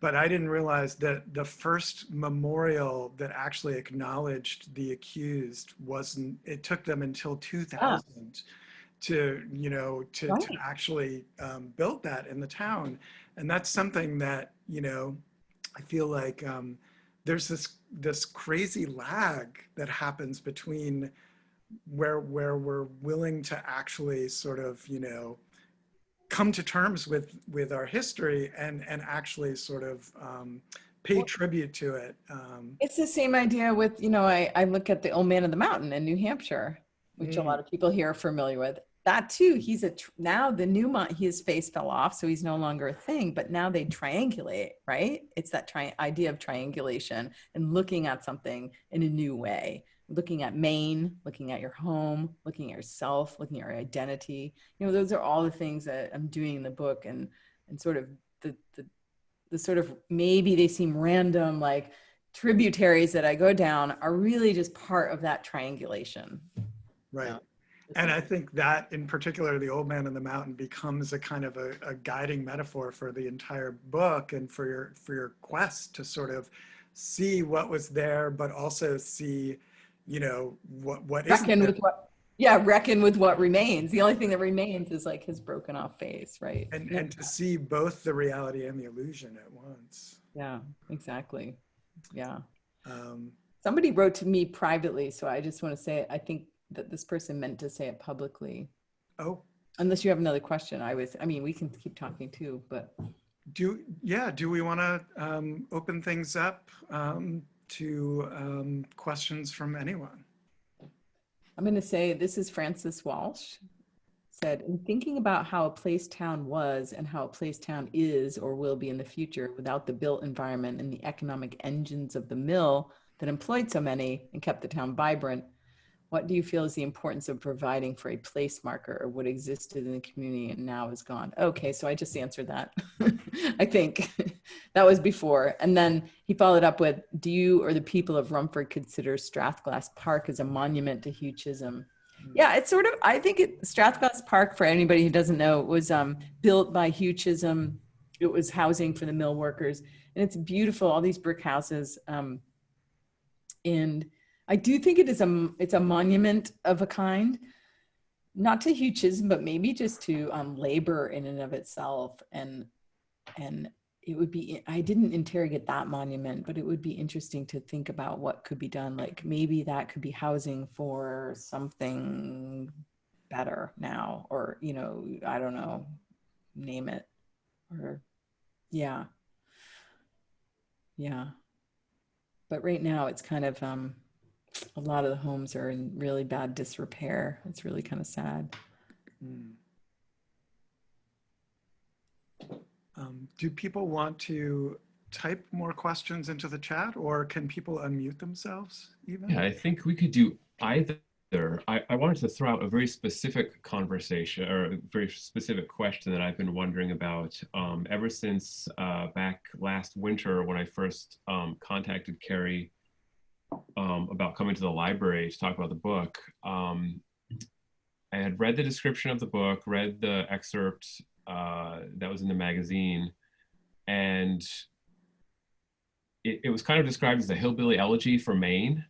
but I didn't realize that the first memorial that actually acknowledged the accused wasn't, it took them until Ah, 2000 to, you know, to right. actually build that in the town. And that's something that, you know, I feel like there's this crazy lag that happens between where we're willing to actually sort of, you know, come to terms with our history and actually sort of pay Well, tribute to it. it's the same idea with, you know, I look at the Old Man of the Mountain in New Hampshire, which a lot Mm, of people here are familiar with. That too, he's now the new his face fell off, so he's no longer a thing. But now they triangulate, right? It's that idea of triangulation and looking at something in a new way, looking at Maine, looking at your home, looking at yourself, looking at your identity. You know, those are all the things that I'm doing in the book, and sort of the sort of, maybe they seem random, like tributaries that I go down are really just part of that triangulation. right. Yeah. And I think that in particular, the Old Man in the Mountain becomes a kind of a guiding metaphor for the entire book and for your quest to sort of see what was there, but also see, you know, what isn't Reckon there. with what, yeah, reckon with what remains. The only thing that remains is like his broken off face, right? Yeah, And to see both the reality and the illusion at once. yeah, exactly. Yeah. Um, Somebody wrote to me privately, so I just want to say, I think that this person meant to say it publicly. oh, Unless you have another question, I mean, we can keep talking too, but do we want to open things up to questions from anyone? I'm going to say this is Francis Walsh. Said, in thinking about how a place town was and how a place town is or will be in the future without the built environment and the economic engines of the mill that employed so many and kept the town vibrant, what do you feel is the importance of providing for a place marker or what existed in the community and now is gone? Okay, so I just answered that. I think that was before. And then he followed up with, do you or the people of Rumford consider Strathglass Park as a monument to Hugh Chisholm? Yeah, it's sort of, I think Strathglass Park, for anybody who doesn't know, was built by Hugh Chisholm. It was housing for the mill workers. And it's beautiful, all these brick houses. And I do think it's a monument of a kind, not to Hugh Chisholm, but maybe just to labor in and of itself. And it would be, I didn't interrogate that monument, but it would be interesting to think about what could be done. Like maybe that could be housing for something better now, or, you know, I don't know, name it. Or yeah, yeah. But right now it's kind of, a lot of the homes are in really bad disrepair. It's really kind of sad. Hmm. Do people want to type more questions into the chat, or can people unmute themselves even? Yeah, I think we could do either. I wanted to throw out a very specific conversation or a very specific question that I've been wondering about ever since back last winter when I first contacted Keri about coming to the library to talk about the book. I had read the description of the book, read the excerpt that was in the magazine, and it was kind of described as a hillbilly elegy for Maine.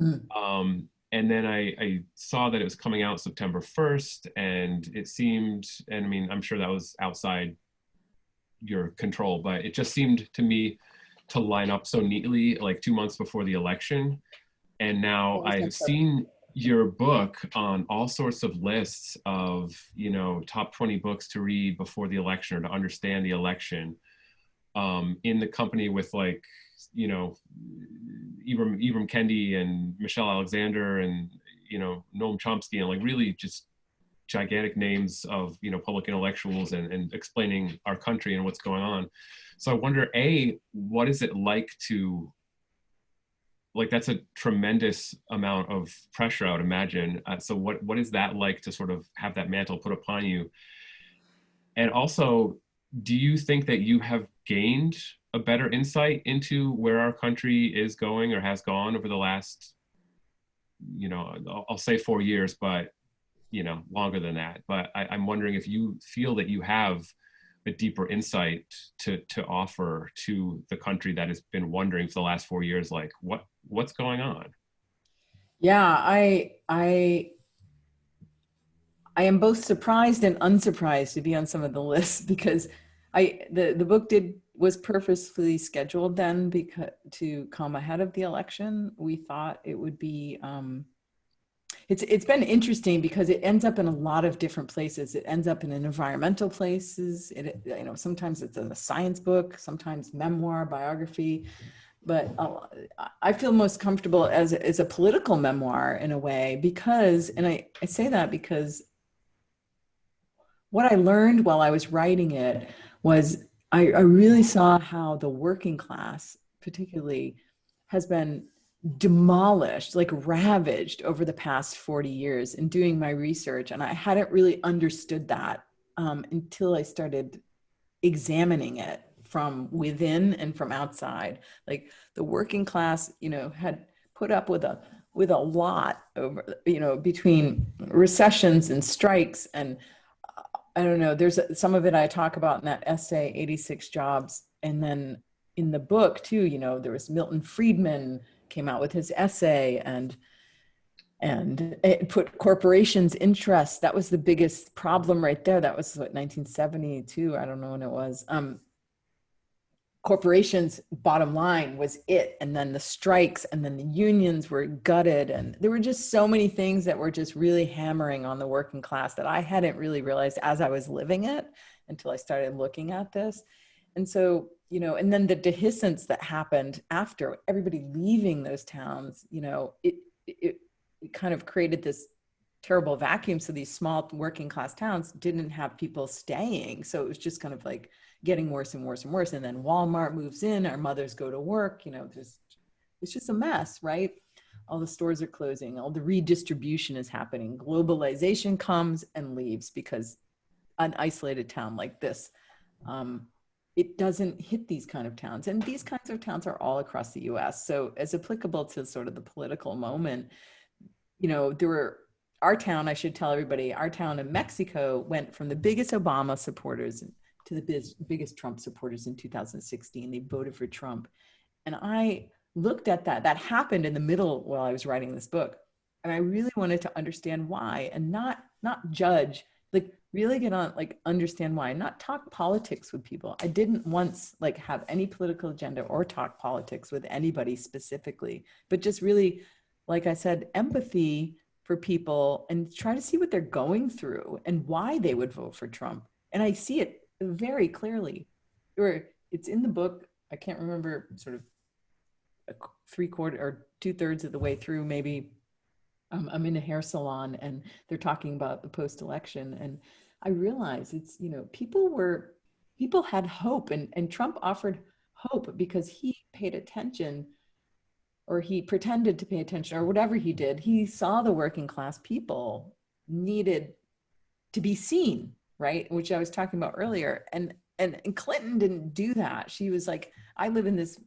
Mm. and then I saw that it was coming out September 1st, and it seemed, and I mean, I'm sure that was outside your control, but it just seemed to me to line up so neatly, like 2 months before the election. And now I've seen your book on all sorts of lists of, you know, top 20 books to read before the election or to understand the election, in the company with, like, you know, Ibram Kendi and Michelle Alexander and, you know, Noam Chomsky, and like really just gigantic names of, you know, public intellectuals, and explaining our country and what's going on. So I wonder, A, what is it like to, like, that's a tremendous amount of pressure, I would imagine. So what is that like to sort of have that mantle put upon you? And also, do you think that you have gained a better insight into where our country is going or has gone over the last, you know, I'll say 4 years, but, you know, longer than that. But I'm wondering if you feel that you have a deeper insight to offer to the country that has been wondering for the last 4 years, like, what's going on? Yeah, I am both surprised and unsurprised to be on some of the lists, because the book was purposefully scheduled then because to come ahead of the election. We thought it would be, it's been interesting because it ends up in a lot of different places. It ends up in environmental places. You know, sometimes it's a science book, sometimes memoir, biography, but I feel most comfortable as a political memoir in a way, because, and I say that because what I learned while I was writing it was I really saw how the working class particularly has been demolished, like ravaged over the past 40 years in doing my research. And I hadn't really understood that until I started examining it from within and from outside. Like the working class, you know, had put up with a lot over, you know, between recessions and strikes, and I don't know, there's some of it I talk about in that essay, 86 Jobs. And then in the book too, you know, there was Milton Friedman came out with his essay, and it put corporations' interests. That was the biggest problem right there. That was what, 1972, I don't know when it was. Corporations' bottom line was it, and then the strikes, and then the unions were gutted, and there were just so many things that were just really hammering on the working class that I hadn't really realized as I was living it until I started looking at this. And so, you know, and then the dehiscence that happened after, everybody leaving those towns, you know, it kind of created this terrible vacuum. So these small working class towns didn't have people staying. So it was just kind of like getting worse and worse and worse. And then Walmart moves in, our mothers go to work, you know, it's just a mess, right? All the stores are closing, all the redistribution is happening. Globalization comes and leaves, because an isolated town like this, it doesn't hit these kind of towns. And these kinds of towns are all across the US. So as applicable to sort of the political moment, you know, our town, I should tell everybody, our town in Mexico went from the biggest Obama supporters to the biggest Trump supporters in 2016. They voted for Trump. And I looked at that happened in the middle while I was writing this book. And I really wanted to understand why, and not judge, like really get on, like understand why, not talk politics with people. I didn't once like have any political agenda or talk politics with anybody specifically, but just really, like I said, empathy for people and try to see what they're going through and why they would vote for Trump. And I see it very clearly. It's in the book. I can't remember, sort of a 3/4 or 2/3 of the way through, maybe. I'm in a hair salon and they're talking about the post-election, and I realize it's, you know, people had hope, and Trump offered hope because he paid attention, or he pretended to pay attention, or whatever he did. He saw the working class people needed to be seen, right? Which I was talking about earlier. And Clinton didn't do that. She was like, I live in this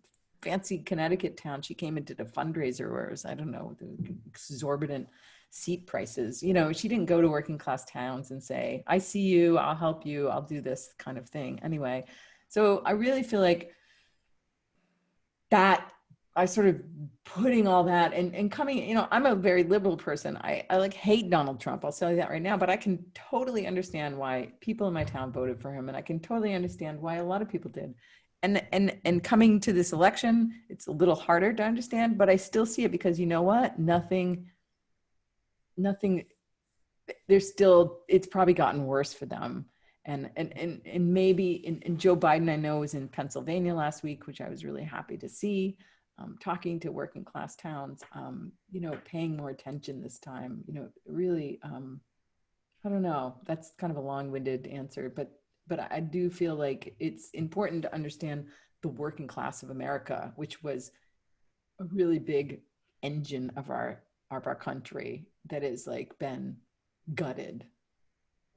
fancy Connecticut town. She came and did a fundraiser where it was, I don't know, the exorbitant seat prices. You know, she didn't go to working class towns and say, I see you, I'll help you, I'll do this kind of thing. Anyway, so I really feel like that I sort of putting all that and coming, you know, I'm a very liberal person. I like hate Donald Trump. I'll tell you that right now, but I can totally understand why people in my town voted for him. And I can totally understand why a lot of people did. And coming to this election, it's a little harder to understand, but I still see it because you know what? Nothing, there's still, it's probably gotten worse for them. And maybe, and Joe Biden, I know, was in Pennsylvania last week, which I was really happy to see. Talking to working class towns, you know, paying more attention this time, you know, really, I don't know, that's kind of a long-winded answer, but I do feel like it's important to understand the working class of America, which was a really big engine of our country that has like been gutted,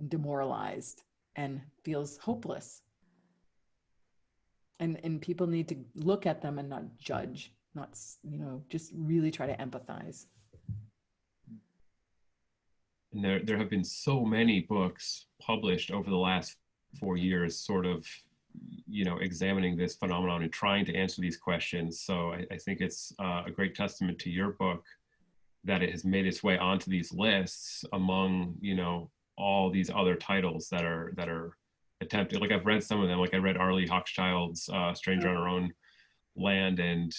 demoralized, and feels hopeless. And people need to look at them and not judge, not, you know, just really try to empathize. And there have been so many books published over the last 4 years, sort of, you know, examining this phenomenon and trying to answer these questions. So I think it's a great testament to your book that it has made its way onto these lists among, you know, all these other titles that are attempted. Like I've read some of them, like I read Arlie Hochschild's Stranger on Her Own Land, and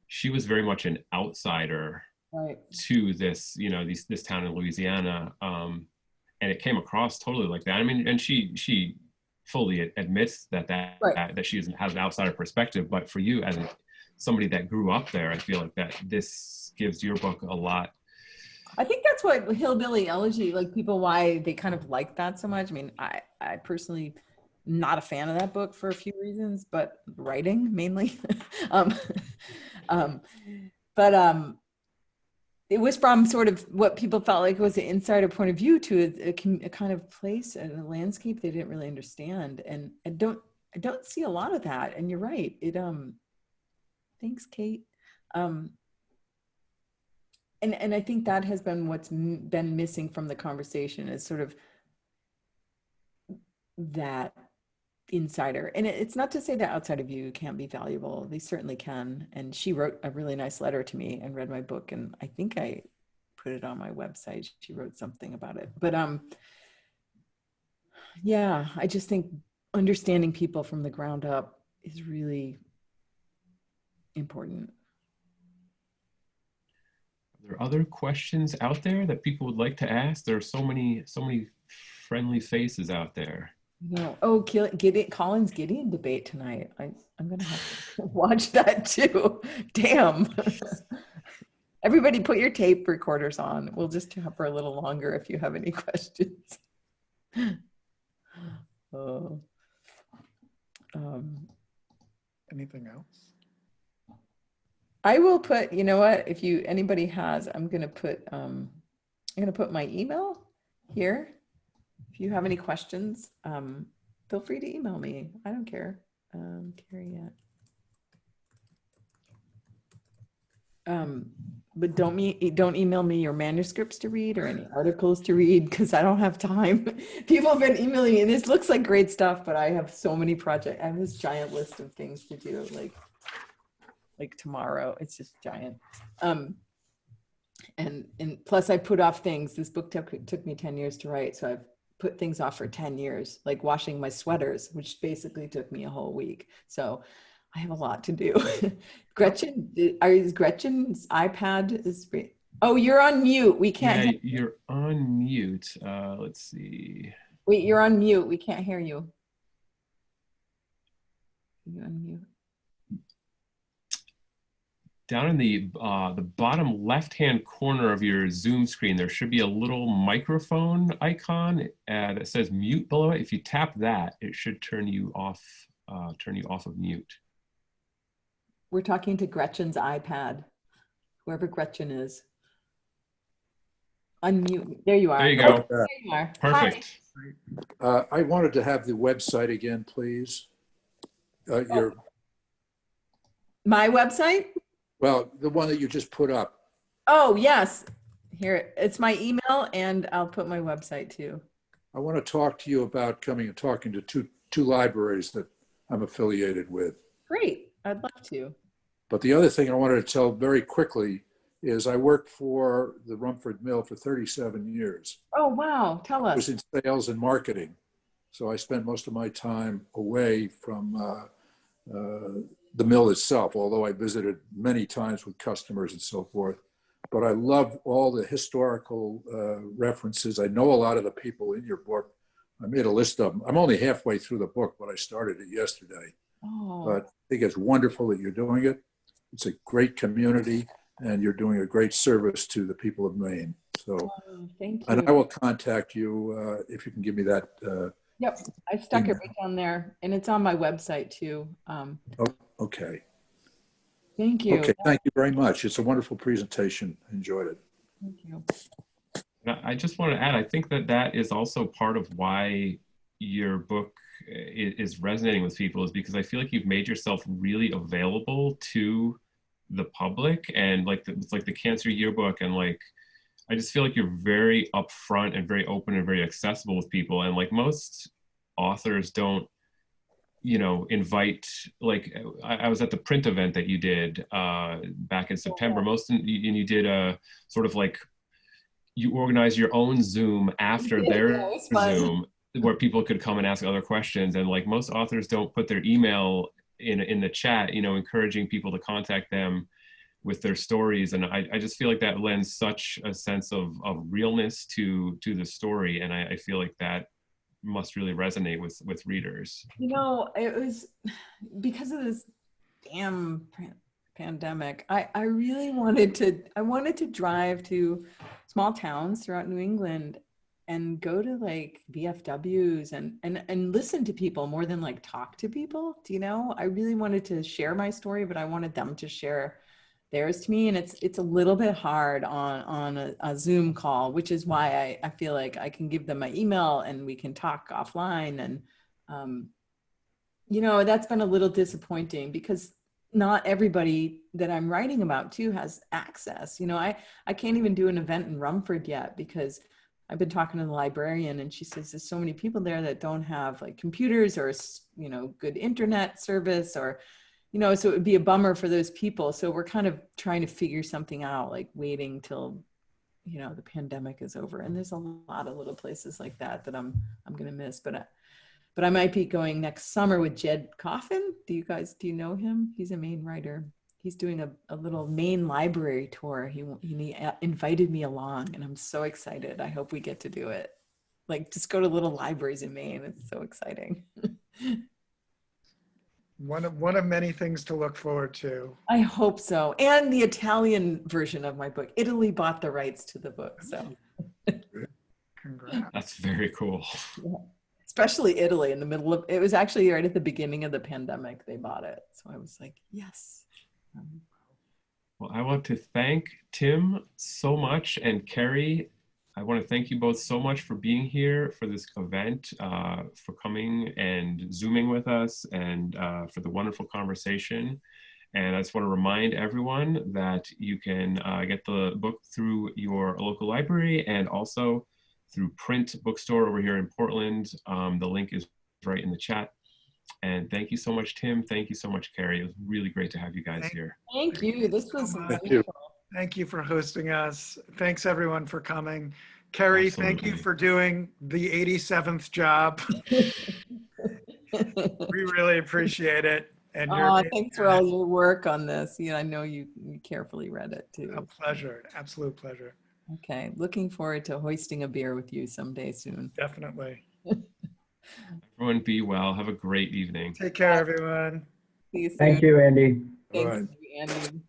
she was very much an outsider Right. to this, you know, this town in Louisiana. And it came across totally like that. I mean, and she fully admits that she has an outsider perspective, but for you as somebody that grew up there, I feel like that this gives your book a lot. I think that's what hillbilly elegy, like people, why they kind of like that so much. I mean, I personally not a fan of that book for a few reasons, but writing mainly. It was from sort of what people felt like was an insider point of view to a kind of place and a landscape they didn't really understand. And I don't see a lot of that. And you're right. Thanks, Kate. And I think that has been what's been missing from the conversation, is sort of that insider. And it's not to say that outside of you can't be valuable. They certainly can. And she wrote a really nice letter to me and read my book. And I think I put it on my website. She wrote something about it. But yeah, I just think understanding people from the ground up is really important. Are there other questions out there that people would like to ask? There are so many friendly faces out there. No. Oh, Colin's Gideon debate tonight. I'm gonna have to watch that too. Damn. Everybody put your tape recorders on. We'll just chat for a little longer if you have any questions. Oh. Anything else? I will put, you know what, if anybody has, I'm gonna put my email here. If you have any questions, feel free to email me. I don't care. Keri but don't email me your manuscripts to read or any articles to read, because I don't have time. People have been emailing me, and this looks like great stuff, but I have so many projects. I have this giant list of things to do, like tomorrow. It's just giant. And plus I put off things. This book took me 10 years to write, so I've put things off for 10 years, like washing my sweaters, which basically took me a whole week. So I have a lot to do. Gretchen, is Gretchen's iPad is? Oh, you're on mute. We can't. Yeah, you're on mute. Let's see. Wait, you're on mute. We can't hear you. You're on mute. Down in the bottom left-hand corner of your Zoom screen, there should be a little microphone icon that says mute below it. If you tap that, it should turn you off of mute. We're talking to Gretchen's iPad, whoever Gretchen is. Unmute. There you are. There you go. There you are. Perfect. I wanted to have the website again, please. My website? Well, the one that you just put up. Oh, yes. Here, it's my email, and I'll put my website too. I want to talk to you about coming and talking to two libraries that I'm affiliated with. Great. I'd love to. But the other thing I wanted to tell very quickly is I worked for the Rumford Mill for 37 years. Oh, wow. Tell I was us. in sales and marketing. So I spent most of my time away from the mill itself, although I visited many times with customers and so forth. But I love all the historical references. I know a lot of the people in your book. I made a list of them. I'm only halfway through the book, but I started it yesterday. Oh, But I think it's wonderful that you're doing it. It's a great community, and you're doing a great service to the people of Maine. So, thank and you. I will contact you if you can give me that. Yep, I stuck it right down there, and it's on my website too. Okay. Thank you. Okay, thank you very much. It's a wonderful presentation. Enjoyed it. Thank you. I just want to add, I think that that is also part of why your book is resonating with people, is because I feel like you've made yourself really available to the public, and like it's like the Cancer Yearbook, and like I just feel like you're very upfront and very open and very accessible with people, and like most authors don't, you know, invite, like I was at the print event that you did back in September. And you did a sort of like, you organize your own Zoom after their Zoom, where people could come and ask other questions. And like most authors don't put their email in the chat, you know, encouraging people to contact them with their stories. And I just feel like that lends such a sense of realness to the story. And I feel like that must really resonate with readers. You know, it was because of this damn pandemic. I really wanted to drive to small towns throughout New England and go to like VFWs and listen to people more than like talk to people. Do you know? I really wanted to share my story, but I wanted them to share theirs to me. And it's a little bit hard on a Zoom call, which is why I feel like I can give them my email and we can talk offline. And, you know, that's been a little disappointing because not everybody that I'm writing about too has access. You know, I can't even do an event in Rumford yet because I've been talking to the librarian and she says there's so many people there that don't have like computers or, you know, good internet service, or, you know, so it would be a bummer for those people. So we're kind of trying to figure something out, like waiting till, you know, the pandemic is over. And there's a lot of little places like that that I'm going to miss, but I might be going next summer with Jed Coffin. Do you know him? He's a Maine writer. He's doing a little Maine library tour. He invited me along and I'm so excited. I hope we get to do it. Like just go to little libraries in Maine. It's so exciting. One of many things to look forward to. I hope so. And the Italian version of my book. Italy bought the rights to the book. So Congrats. That's very cool. yeah. Especially Italy in the middle of, it was actually right at the beginning of the pandemic, they bought it. So I was like, yes. Well, I want to thank Tim so much, and Keri, I want to thank you both so much for being here for this event, for coming and Zooming with us, and for the wonderful conversation. And I just want to remind everyone that you can get the book through your local library and also through Print Bookstore over here in Portland. The link is right in the chat. And thank you so much, Tim. Thank you so much, Keri. It was really great to have you guys here. Thank you. This was Thank you. Thank you for hosting us. Thanks everyone for coming. Keri, thank you for doing the 87th job. We really appreciate it. And thanks for all your work on this. Yeah, I know you carefully read it too. A pleasure, absolute pleasure. Okay, looking forward to hoisting a beer with you someday soon. Definitely. Everyone be well. Have a great evening. Take care, everyone. See you soon. Thank you, Andy. Thank All right. you, Andy.